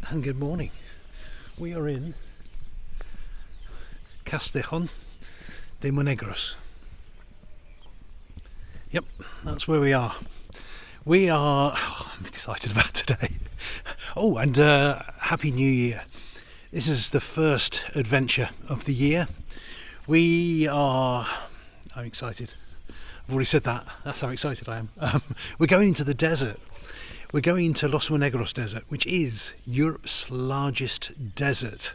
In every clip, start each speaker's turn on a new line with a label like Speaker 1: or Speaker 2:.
Speaker 1: and good morning. We are in Castellón de Monegros. Yep, that's where we are. I'm excited about today. Oh, and Happy New Year. This is the first adventure of the year. I'm excited. I've already said that. That's how excited I am. We're going into the desert. We're going into Los Monegros Desert, which is Europe's largest desert.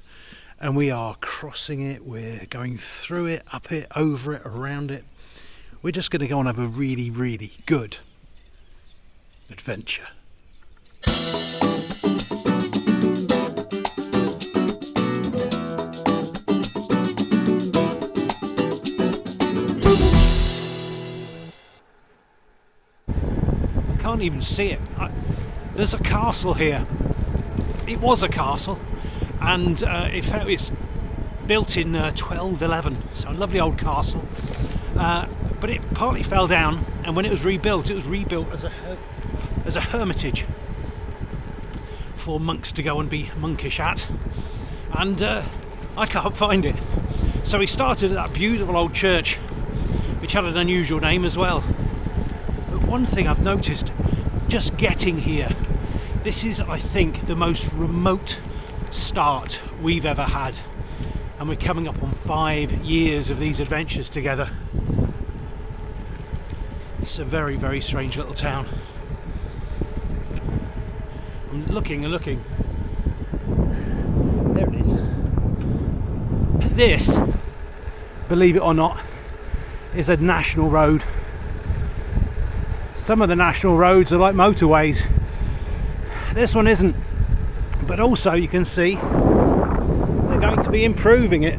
Speaker 1: And we are crossing it. We're going through it, up it, over it, around it. We're just going to go and have a really, really good adventure. Can't even see it. There's a castle here. It was a castle, and it's built in 1211, so a lovely old castle. But it partly fell down, and when it was rebuilt as a hermitage for monks to go and be monkish at. And I can't find it. So we started at that beautiful old church, which had an unusual name as well. But one thing I've noticed, just getting here, this is, I think, the most remote start we've ever had, and we're coming up on 5 years of these adventures together. It's a very, very strange little town. I'm looking and looking. There it is. This, believe it or not, is a national road. Some of the national roads are like motorways. This one isn't. But also you can see they're going to be improving it.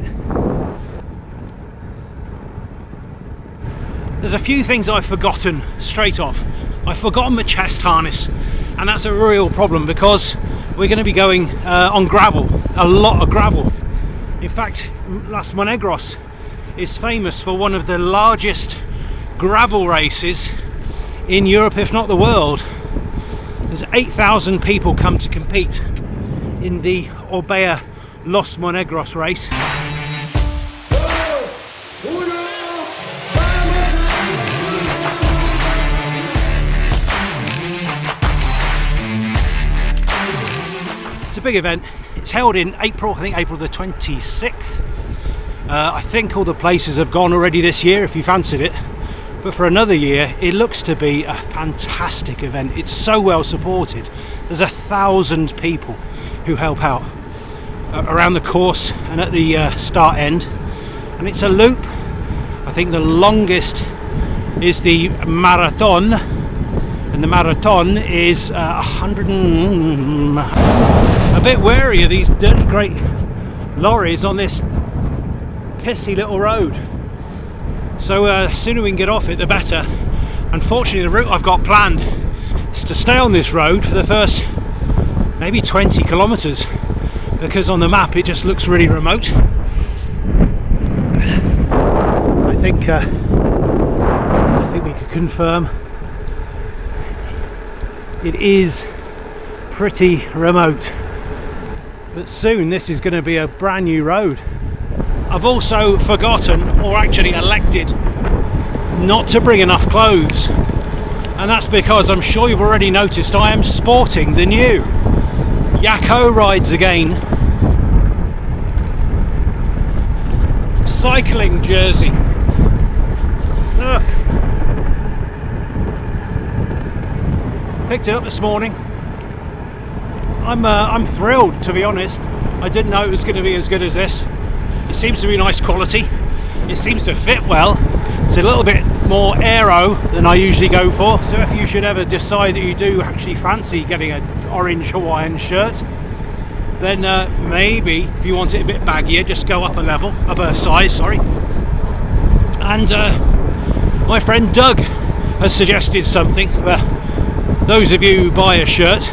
Speaker 1: There's a few things I've forgotten straight off. I've forgotten my chest harness, and that's a real problem because we're going to be going on gravel, a lot of gravel. In fact, Los Monegros is famous for one of the largest gravel races in Europe, if not the world. There's 8,000 people come to compete in the Orbea Los Monegros race. It's a big event. It's held in April, I think April the 26th. I think all the places have gone already this year if you fancied it. But for another year, it looks to be a fantastic event. It's so well supported. There's 1,000 people who help out around the course and at the start end. And it's a loop. I think the longest is the marathon. And the marathon is 100 and... A bit wary of these dirty great lorries on this pissy little road. So the sooner we can get off it, the better. Unfortunately, the route I've got planned is to stay on this road for the first maybe 20 kilometres, because on the map it just looks really remote. I think we could confirm it is pretty remote. But soon this is going to be a brand new road. I've also forgotten, or actually elected, not to bring enough clothes. And that's because I'm sure you've already noticed I am sporting the new Yako Rides again cycling jersey. Look. Picked it up this morning. I'm thrilled, to be honest. I didn't know it was going to be as good as this. It seems to be nice quality. It seems to fit well. It's a little bit more aero than I usually go for. So if you should ever decide that you do actually fancy getting an orange Hawaiian shirt, then maybe if you want it a bit baggier, just go up a size, sorry. And my friend Doug has suggested something for those of you who buy a shirt.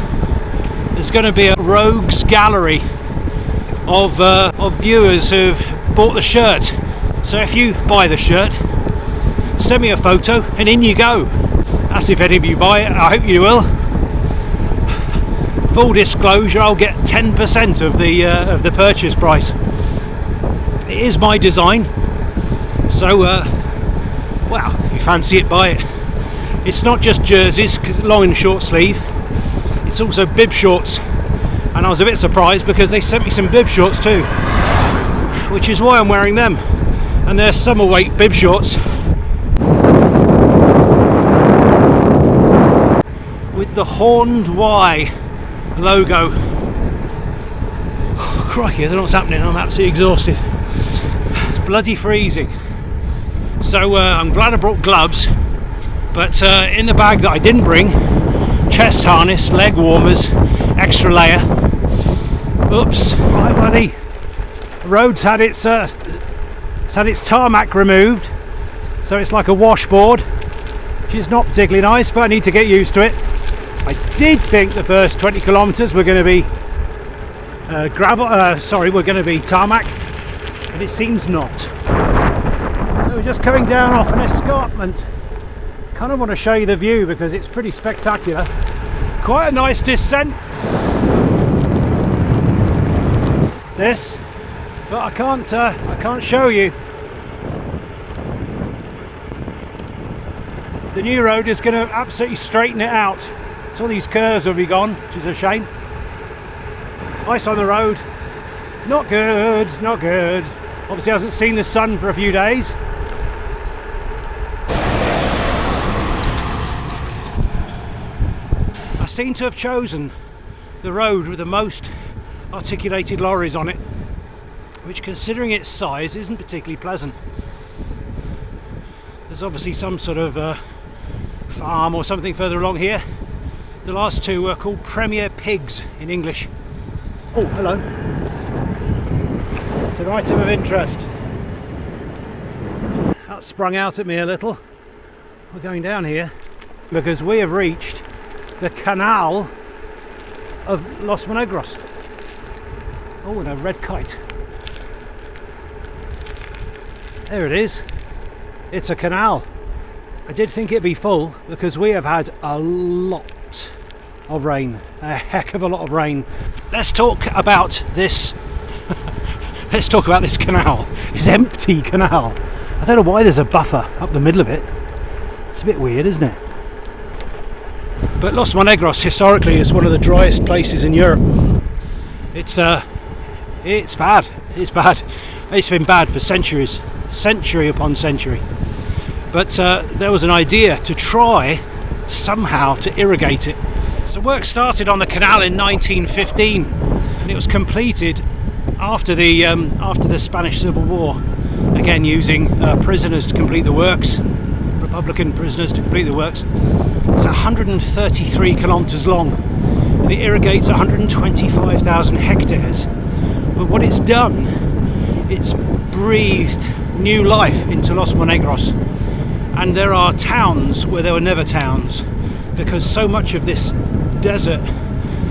Speaker 1: There's going to be a rogues gallery of viewers who've bought the shirt. So if you buy the shirt, send me a photo and in you go. That's if any of you buy it. I hope you will. full disclosure, I'll get 10% of the purchase price. It is my design, so well, if you fancy it, buy it. It's not just jerseys, 'cause it's long and short sleeve. It's also bib shorts, and I was a bit surprised because they sent me some bib shorts too, which is why I'm wearing them. And they're summer weight bib shorts with the Horned Y logo. Oh, crikey, I don't know what's happening. I'm absolutely exhausted. It's bloody freezing. So I'm glad I brought gloves, but in the bag that I didn't bring, chest harness, leg warmers, extra layer. Oops. Right, buddy. The road's had its tarmac removed, so it's like a washboard, which is not particularly nice, but I need to get used to it. I did think the first 20 kilometres were going to be we're going to be tarmac, but it seems not. So we're just coming down off an escarpment. Kind of want to show you the view because it's pretty spectacular. Quite a nice descent, this, but I can't show you. The new road is going to absolutely straighten it out. So all these curves will be gone, which is a shame. Ice on the road, not good, not good. Obviously hasn't seen the sun for a few days. I seem to have chosen the road with the most articulated lorries on it, which, considering its size, isn't particularly pleasant. There's obviously some sort of farm or something further along here. The last two are called Premier Pigs in English. Oh, hello. It's an item of interest. That sprung out at me a little. We're going down here because we have reached the canal of Los Monegros. Oh, and a red kite. There it is. It's a canal. I did think it'd be full because we have had a lot of rain, a heck of a lot of rain. Let's talk about this. Let's talk about this canal, this empty canal. I don't know why there's a buffer up the middle of it. It's a bit weird, isn't it? But Los Monegros historically is one of the driest places in Europe. It's bad. It's bad. It's been bad for centuries, century upon century. But there was an idea to try somehow to irrigate it. So work started on the canal in 1915, and it was completed after the Spanish Civil War. Again, using prisoners to complete the works, Republican prisoners to complete the works. It's 133 kilometres long, and it irrigates 125,000 hectares. But what it's done, it's breathed new life into Los Monegros. And there are towns where there were never towns, because so much of this desert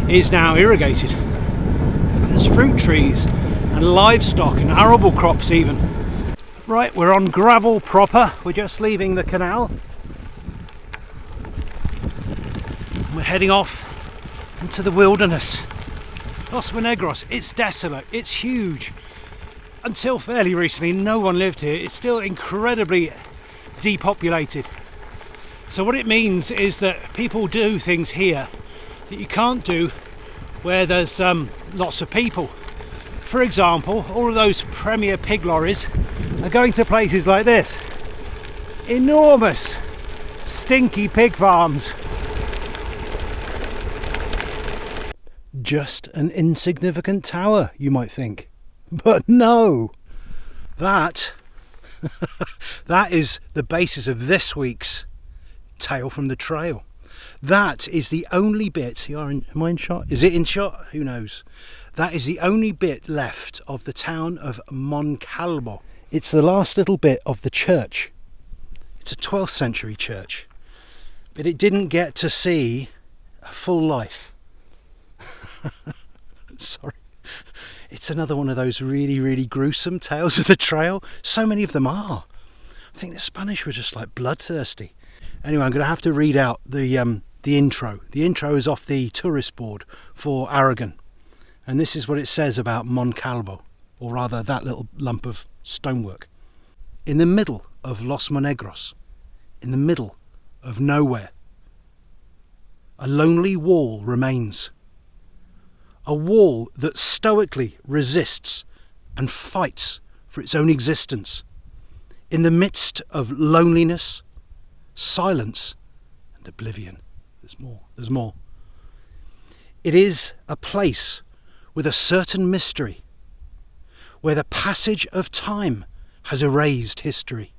Speaker 1: is now irrigated. And there's fruit trees and livestock and arable crops even. Right, we're on gravel proper. We're just leaving the canal. We're heading off into the wilderness. Los Monegros, it's desolate, it's huge. Until fairly recently, no one lived here. It's still incredibly depopulated. So what it means is that people do things here that you can't do where there's lots of people. For example, all of those Premier Pig lorries are going to places like this. Enormous, stinky pig farms. Just an insignificant tower, you might think. But no! That is the basis of this week's Tale from the Trail. That is the only bit. Am I in shot? Is it in shot? Who knows? That is the only bit left of the town of Moncalvo. It's the last little bit of the church. It's a 12th century church, but it didn't get to see a full life. Sorry. It's another one of those really, really gruesome tales of the trail. So many of them are. I think the Spanish were just like bloodthirsty. Anyway, I'm going to have to read out the the intro. The intro is off the tourist board for Aragon. And this is what it says about Moncalvo, or rather that little lump of stonework. In the middle of Los Monegros, in the middle of nowhere, a lonely wall remains. A wall that stoically resists and fights for its own existence. In the midst of loneliness, silence and oblivion. There's more. It is a place with a certain mystery, where the passage of time has erased history,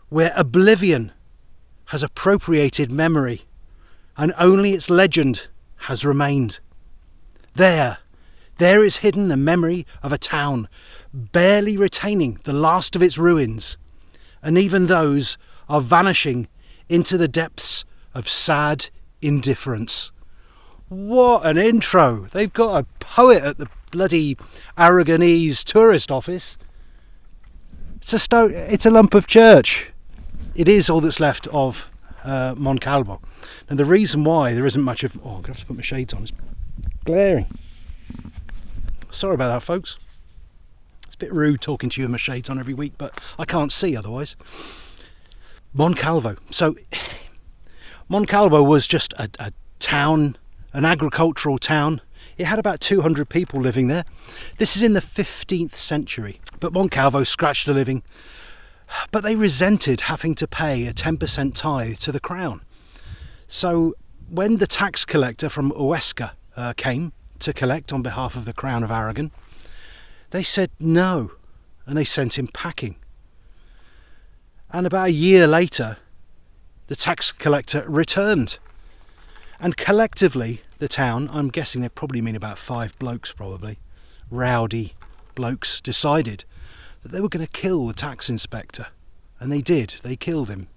Speaker 1: where oblivion has appropriated memory, and only its legend has remained. There is hidden the memory of a town, barely retaining the last of its ruins, and even those are vanishing into the depths of sad indifference. What an intro! They've got a poet at the bloody Aragonese tourist office. It's a lump of church. It is all that's left of Moncalvo. And the reason why there isn't much of... Oh, I'm going to have to put my shades on. It's glaring. Sorry about that, folks. It's a bit rude talking to you with my shades on every week, but I can't see otherwise. Moncalvo. So, Moncalvo was just a town, an agricultural town. It had about 200 people living there. This is in the 15th century. But Moncalvo scratched a living. But they resented having to pay a 10% tithe to the crown. So when the tax collector from Huesca came to collect on behalf of the Crown of Aragon, they said no, and they sent him packing. And about a year later, the tax collector returned. And collectively, the town, I'm guessing they probably mean about 5 blokes probably, rowdy blokes, decided that they were going to kill the tax inspector. And they did, they killed him.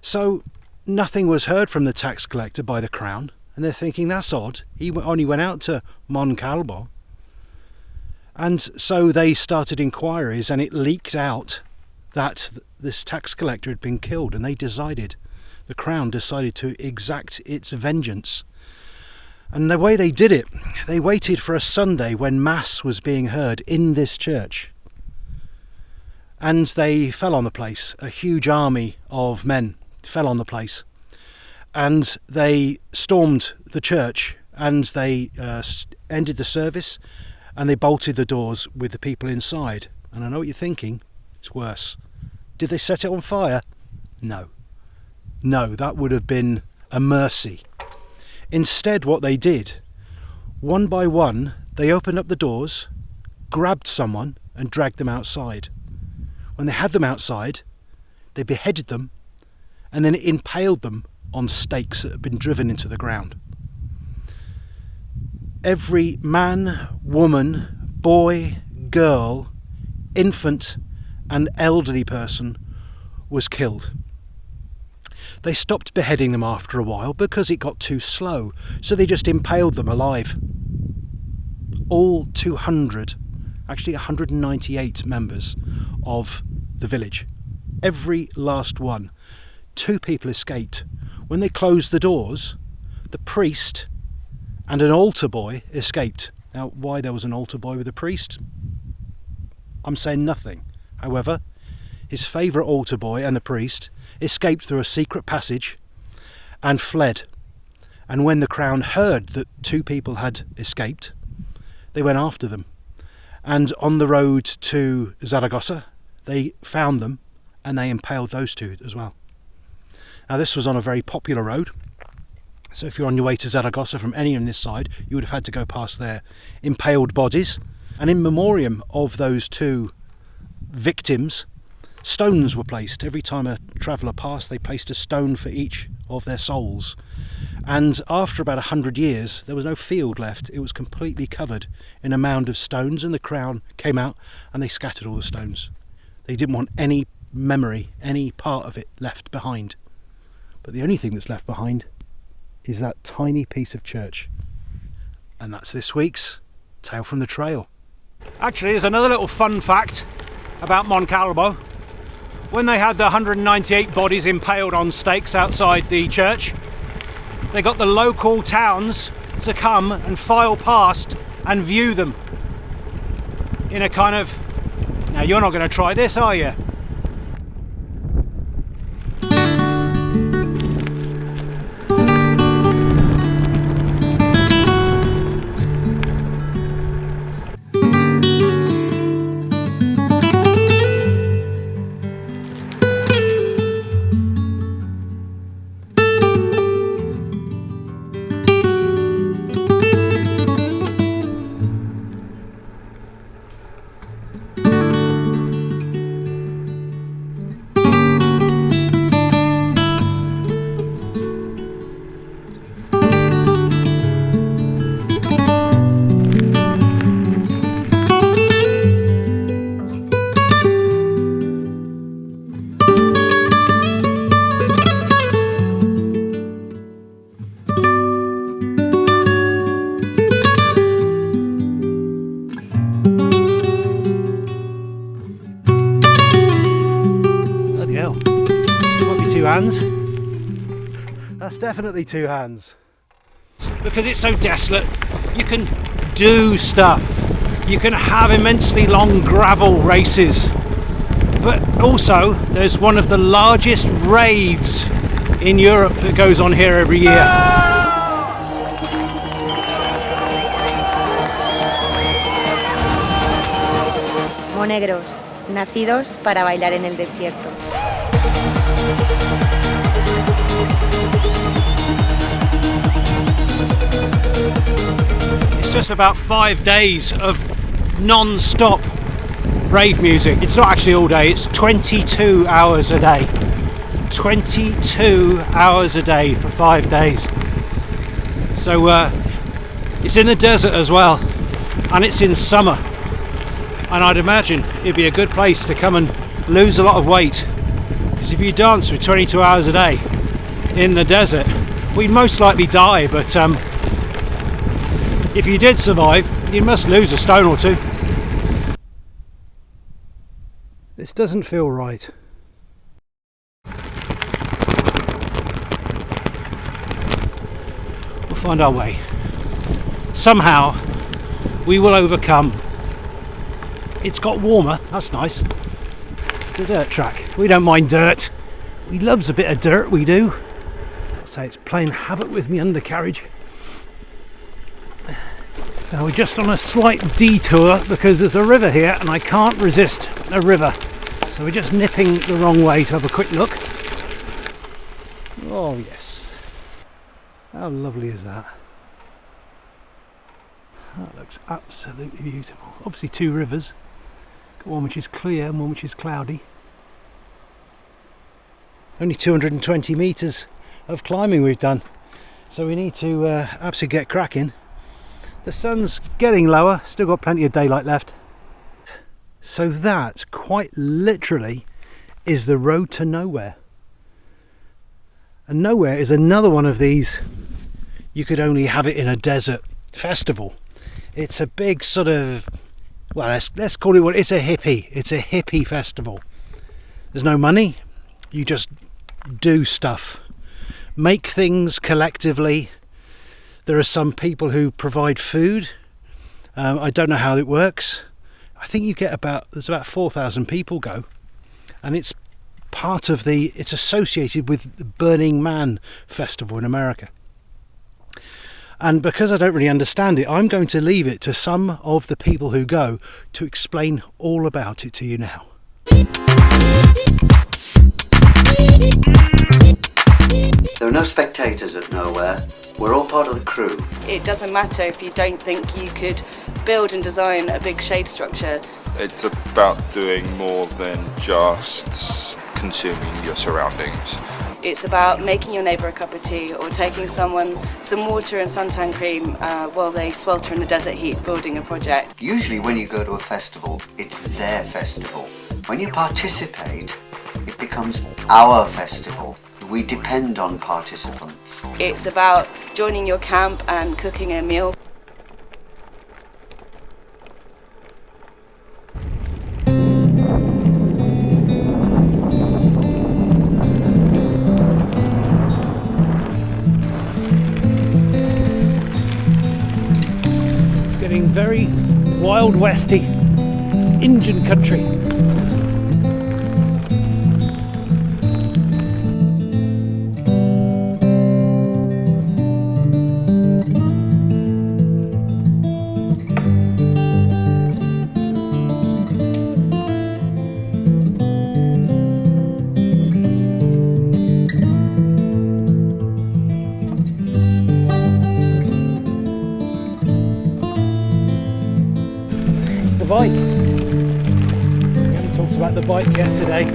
Speaker 1: So nothing was heard from the tax collector by the Crown, and they're thinking that's odd, he only went out to Moncalvo. And so they started inquiries, and it leaked out that this tax collector had been killed, and the Crown decided to exact its vengeance. And the way they did it, they waited for a Sunday when Mass was being heard in this church. And they fell on the place. A huge army of men fell on the place. And they stormed the church, and they ended the service, and they bolted the doors with the people inside. And I know what you're thinking, it's worse. Did they set it on fire? No, that would have been a mercy. Instead, what they did, one by one, they opened up the doors, grabbed someone and dragged them outside. When they had them outside, they beheaded them and then impaled them on stakes that had been driven into the ground. Every man, woman, boy, girl, infant and elderly person was killed. They stopped beheading them after a while because it got too slow, so they just impaled them alive. All 200, actually 198 members of the village, every last one. 2 people escaped. When they closed the doors, the priest and an altar boy escaped. Now, why there was an altar boy with a priest? I'm saying nothing. However, his favourite altar boy and the priest escaped through a secret passage and fled. And when the Crown heard that 2 people had escaped, they went after them. And on the road to Zaragoza, they found them and they impaled those 2 as well. Now, this was on a very popular road. So if you're on your way to Zaragoza from any on this side, you would have had to go past their impaled bodies. And in memoriam of those 2 victims, stones were placed. Every time a traveller passed, they placed a stone for each of their souls. And after about 100 years, there was no field left. It was completely covered in a mound of stones, and the Crown came out and they scattered all the stones. They didn't want any memory, any part of it left behind. But the only thing that's left behind is that tiny piece of church. And that's this week's Tale from the Trail. Actually, there's another little fun fact about Moncalvo. when they had the 198 bodies impaled on stakes outside the church, they got the local towns to come and file past and view them in a kind of, now you're not going to try this, are you? Hands. That's definitely 2 hands. Because it's so desolate, you can do stuff. You can have immensely long gravel races. But also, there's one of the largest raves in Europe that goes on here every year.
Speaker 2: Monegros, nacidos para bailar en el desierto.
Speaker 1: It's just about 5 days of non-stop rave music. It's not actually all day, it's 22 hours a day. 22 hours a day for 5 days. So it's in the desert as well, and it's in summer. And I'd imagine it'd be a good place to come and lose a lot of weight. Because if you dance for 22 hours a day in the desert, we'd most likely die, but if you did survive, you must lose a stone or 2. This doesn't feel right. We'll find our way. Somehow we will overcome. It's got warmer, that's nice. It's a dirt track. We don't mind dirt. We loves a bit of dirt, we do. So it's playing havoc with me undercarriage. Now we're just on a slight detour because there's a river here and I can't resist a river. So we're just nipping the wrong way to have a quick look. Oh yes. How lovely is that? That looks absolutely beautiful. Obviously 2 rivers. Got one which is clear and one which is cloudy. Only 220 metres of climbing we've done. So we need to absolutely get cracking. The sun's getting lower, still got plenty of daylight left. So that, quite literally, is the road to nowhere. And nowhere is another one of these, you could only have it in a desert festival. It's a big sort of, well, let's call it what, it's a hippie festival. There's no money, you just do stuff. Make things collectively. There are some people who provide food. I don't know how it works. I think you get there's about 4,000 people go, and it's part of it's associated with the Burning Man festival in America. And because I don't really understand it, I'm going to leave it to some of the people who go to explain all about it to you now.
Speaker 3: There are no spectators at Nowhere. We're all part of the crew.
Speaker 4: It doesn't matter if you don't think you could build and design a big shade structure.
Speaker 5: It's about doing more than just consuming your surroundings.
Speaker 4: It's about making your neighbour a cup of tea or taking someone some water and suntan cream while they swelter in the desert heat building a project.
Speaker 3: Usually when you go to a festival, it's their festival. When you participate, it becomes our festival. We depend on participants.
Speaker 4: It's about joining your camp and cooking a meal.
Speaker 1: Feeling very Wild Westy, Indian country. Bike. We haven't talked about the bike yet today.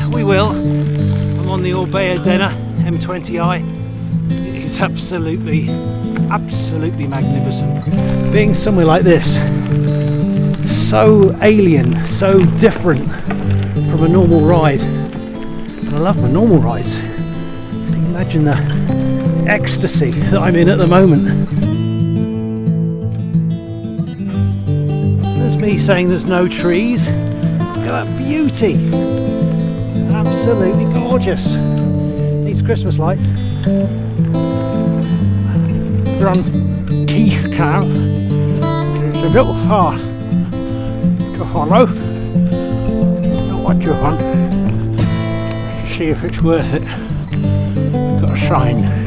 Speaker 1: We will. I'm on the Orbea Denna M20i. It is absolutely magnificent. Being somewhere like this, so alien, so different from a normal ride. And I love my normal rides. So you can imagine the ecstasy that I'm in at the moment. Me saying there's no trees. Look at that beauty. Absolutely gorgeous. Needs Christmas lights. We're on Keith Canal. It's a little far to follow. Not what you want. To see if it's worth it. Got a sign.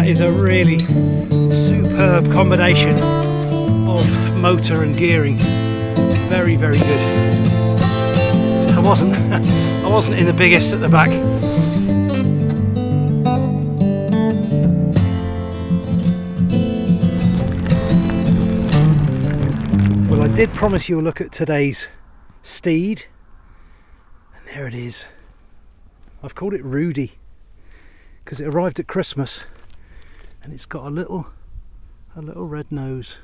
Speaker 1: Is a really superb combination of motor and gearing. Very, very good. I wasn't in the biggest at the back. Well, I did promise you a look at today's steed, and there it is. I've called it Rudy because it arrived at Christmas. And it's got a little red nose.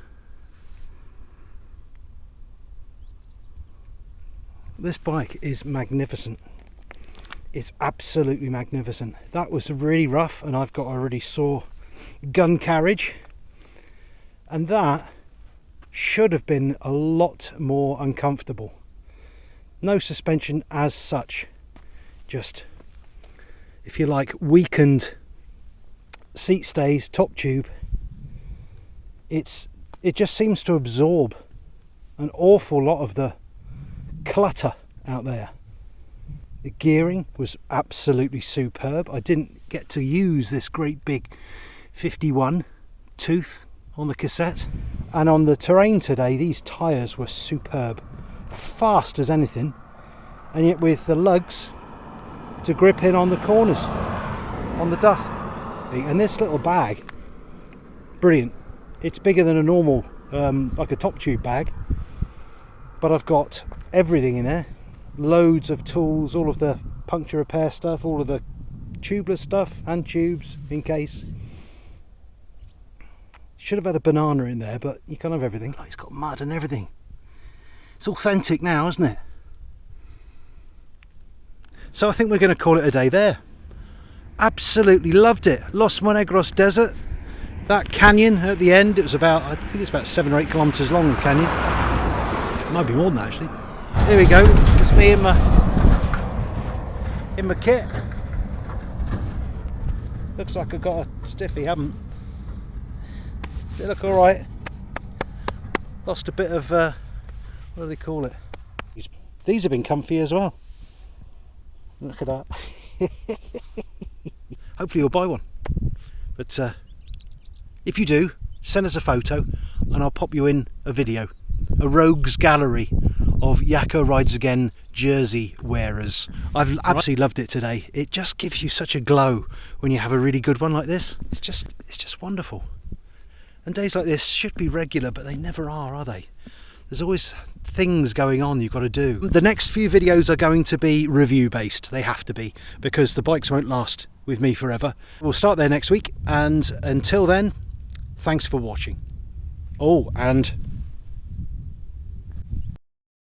Speaker 1: This bike is magnificent. It's absolutely magnificent. That was really rough, and I've got a really sore gun carriage. And that should have been a lot more uncomfortable. No suspension as such. Just, if you like, weakened seat stays, top tube. It just seems to absorb an awful lot of the clutter out there. The gearing was absolutely superb. I didn't get to use this great big 51 tooth on the cassette, and on the terrain today these tyres were superb, fast as anything, and yet with the lugs to grip in on the corners, on the dust. And this little bag, brilliant. It's bigger than a normal, like a top tube bag, but I've got everything in there. Loads of tools, all of the puncture repair stuff, all of the tubeless stuff, and tubes in case. Should have had a banana in there, but you can't have everything. Oh, it's got mud and everything. It's authentic now, isn't it? So I think we're going to call it a day there. Absolutely loved it. Los Monegros Desert. That canyon at the end, it was about, I think it's about 7 or 8 kilometres long, the canyon. It might be more than that actually. There we go. It's me in my kit. Looks like I've got a stiffy, haven't. They look alright. Lost a bit of, what do they call it? These have been comfy as well. Look at that. Hopefully you'll buy one. But if you do, send us a photo and I'll pop you in a video. A rogues gallery of Yako Rides Again jersey wearers. I've absolutely loved it today. It just gives you such a glow when you have a really good one like this. It's just wonderful. And days like this should be regular, but they never are they? There's always things going on you've got to do. The next few videos are going to be review based. They have to be, because the bikes won't last with me forever. We'll start there next week, and until then, thanks for watching. Oh, and